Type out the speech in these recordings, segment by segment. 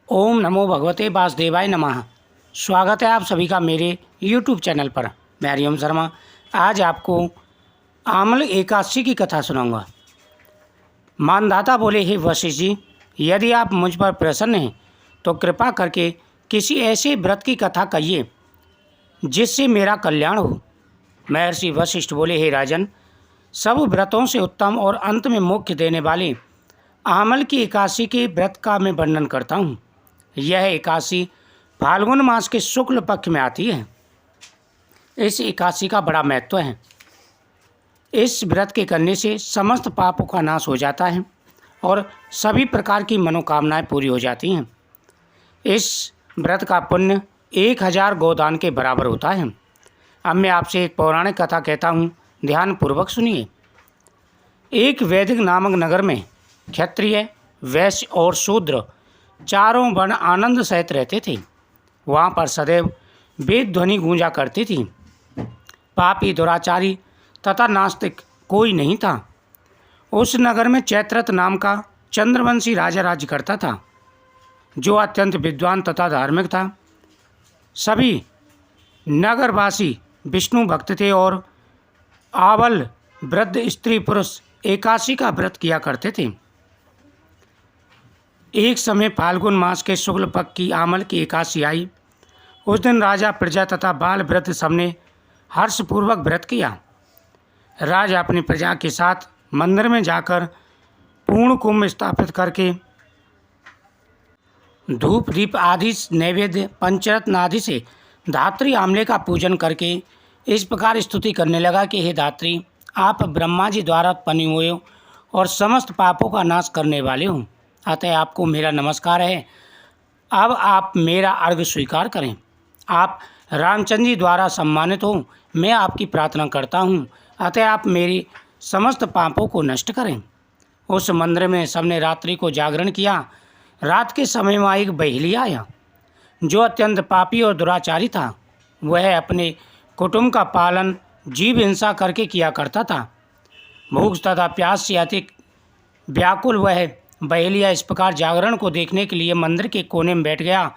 ओम नमो भगवते वासुदेवाय नमः। स्वागत है आप सभी का मेरे YouTube चैनल पर। मैं हरिओम शर्मा आज आपको आमल एकादशी की कथा सुनाऊंगा। मानदाता बोले, हे वशिष्ठ जी, यदि आप मुझ पर प्रसन्न हैं तो कृपा करके किसी ऐसे व्रत की कथा कहिए जिससे मेरा कल्याण हो। महर्षि वशिष्ठ बोले, हे राजन, सब व्रतों से उत्तम और अंत में मोक्ष देने वाले आमल की एकादशी के व्रत का मैं वर्णन करता हूँ। यह एकादशी फाल्गुन मास के शुक्ल पक्ष में आती है। इस एकादशी का बड़ा महत्व है। इस व्रत के करने से समस्त पापों का नाश हो जाता है और सभी प्रकार की मनोकामनाएं पूरी हो जाती हैं। इस व्रत का पुण्य 1000 गोदान के बराबर होता है। अब मैं आपसे एक पौराणिक कथा कहता हूँ, ध्यानपूर्वक सुनिए। एक वैदिक नामक नगर में क्षत्रिय, वैश्य और शूद्र चारों वर्ण आनंद सहित रहते थे। वहाँ पर सदैव वेद ध्वनि गूंजा करती थी। पापी, दुराचारी तथा नास्तिक कोई नहीं था। उस नगर में चैत्रथ नाम का चंद्रवंशी राजा राज्य करता था, जो अत्यंत विद्वान तथा धार्मिक था। सभी नगरवासी विष्णु भक्त थे और आबल वृद्ध स्त्री पुरुष एकादशी का व्रत किया करते थे। एक समय फाल्गुन मास के शुक्ल पक्ष की आमल की एकादशी आई। उस दिन राजा, प्रजा तथा बाल वृद्ध सबने हर्षपूर्वक व्रत किया। राजा अपनी प्रजा के साथ मंदिर में जाकर पूर्ण कुंभ स्थापित करके धूप दीप आदि नैवेद्य पंचरत्न आदि से धात्री आमले का पूजन करके इस प्रकार स्तुति करने लगा कि हे धात्री, आप ब्रह्मा जी द्वारा उत्पन्न हुए हो और समस्त पापों का नाश करने वाले हो, अतः आपको मेरा नमस्कार है। अब आप मेरा अर्घ्य स्वीकार करें। आप रामचंद्र जी द्वारा सम्मानित हो, मैं आपकी प्रार्थना करता हूँ, अतः आप मेरी समस्त पापों को नष्ट करें। उस मंदिर में सबने रात्रि को जागरण किया। रात के समय में एक बहेलिया आया, जो अत्यंत पापी और दुराचारी था। वह अपने कुटुंब का पालन जीव हिंसा करके किया करता था। भूख तथा प्यास से अतिक व्याकुल वह बहेलिया इस प्रकार जागरण को देखने के लिए मंदिर के कोने में बैठ गया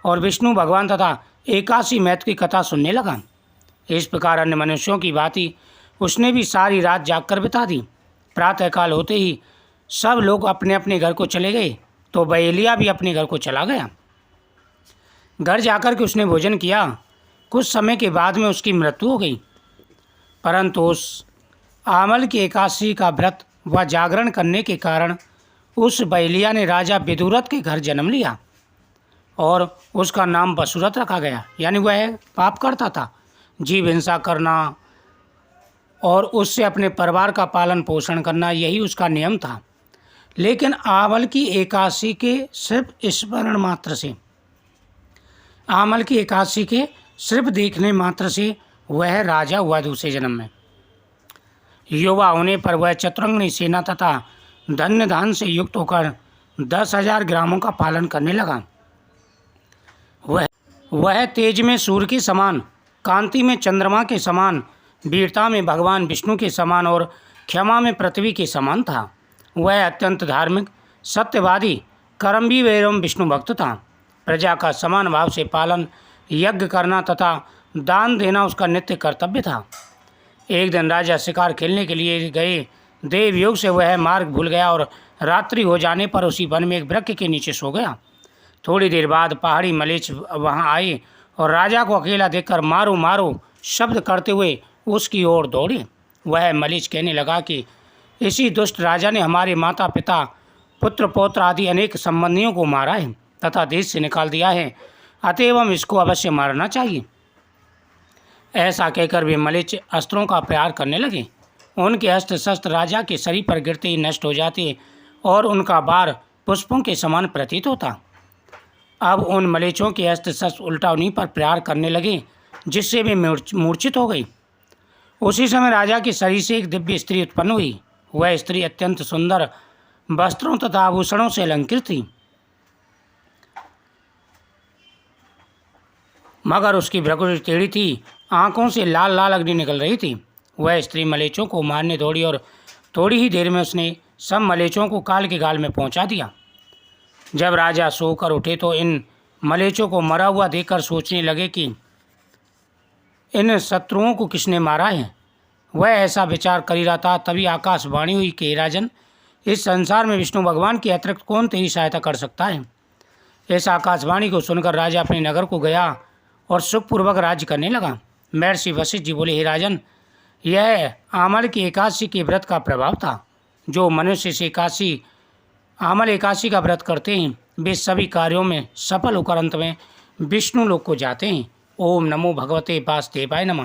और विष्णु भगवान तथा एकादशी महत्व की कथा सुनने लगा। इस प्रकार अन्य मनुष्यों की भांति उसने भी सारी रात जागकर बिता दी। प्रातःकाल होते ही सब लोग अपने अपने घर को चले गए, तो बहेलिया भी अपने घर को चला गया। घर जाकर के उसने भोजन किया। कुछ समय के बाद में उसकी मृत्यु हो गई। परंतु उस आमल की एकादशी का व्रत व जागरण करने के कारण उस बहेलिया ने राजा विदुरथ के घर जन्म लिया और उसका नाम वसुरथ रखा गया। यानी वह पाप करता था, जीव हिंसा करना और उससे अपने परिवार का पालन पोषण करना, यही उसका नियम था। लेकिन आमल की एकादशी के सिर्फ स्मरण मात्र से, आमल की एकादशी के सिर्फ देखने मात्र से वह राजा हुआ दूसरे जन्म में। युवा होने पर वह चतुरंगनी सेना तथा धन्य धान से युक्त होकर 10,000 ग्रामों का पालन करने लगा। वह तेज में सूर्य के समान, कांति में चंद्रमा के समान, वीरता में भगवान विष्णु के समान और क्षमा में पृथ्वी के समान था। वह अत्यंत धार्मिक, सत्यवादी, कर्मवीर एवं विष्णु भक्त था। प्रजा का समान भाव से पालन, यज्ञ करना तथा दान देना उसका नित्य कर्तव्य था। एक दिन राजा शिकार खेलने के लिए गए। देवयोग से वह मार्ग भूल गया और रात्रि हो जाने पर उसी वन में एक वृक्ष के नीचे सो गया। थोड़ी देर बाद पहाड़ी मलेच्छ वहां आए और राजा को अकेला देखकर मारो मारो शब्द करते हुए उसकी ओर दौड़े। वह मलेच्छ कहने लगा कि इसी दुष्ट राजा ने हमारे माता पिता, पुत्र पौत्र आदि अनेक संबंधियों को मारा है तथा देश से निकाल दिया है, अतएव हम इसको अवश्य मारना चाहिए। ऐसा कहकर वे मलेच्छ अस्त्रों का प्रहार करने लगे। उनके अस्त्र शस्त्र राजा के शरीर पर गिरते ही नष्ट हो जाते और उनका बार पुष्पों के समान प्रतीत होता। अब उन मलेच्छों के अस्त्र शस्त्र उल्टा उन्हीं पर प्रहार करने लगे, जिससे वे मूर्छित हो गई। उसी समय राजा के शरीर से एक दिव्य स्त्री उत्पन्न हुई। वह स्त्री अत्यंत सुंदर वस्त्रों तथा आभूषणों से अलंकृत थी, मगर उसकी भ्रुकुटी टेढ़ी थी, आंखों से लाल लाल अग्नि निकल रही थी। वह स्त्री मलेच्छों को मारने दौड़ी और थोड़ी ही देर में उसने सब मलेच्छों को काल के गाल में पहुंचा दिया। जब राजा सोकर उठे तो इन मलेच्छों को मरा हुआ देखकर सोचने लगे कि इन शत्रुओं को किसने मारा है। वह ऐसा विचार कर ही रहा था, तभी आकाशवाणी हुई कि राजन, इस संसार में विष्णु भगवान के अतिरिक्त कौन तेरी सहायता कर सकता है। इस आकाशवाणी को सुनकर राजा अपने नगर को गया और सुखपूर्वक राज्य करने लगा। महर्षि वशिष्ठ जी बोले, हे राजन, यह आमल की एकादशी के व्रत का प्रभाव था। जो मनुष्य से आमल एकादशी का व्रत करते हैं वे सभी कार्यों में सफल होकर अंत में विष्णु लोक को जाते हैं। ओम नमो भगवते वासुदेवाय नमः।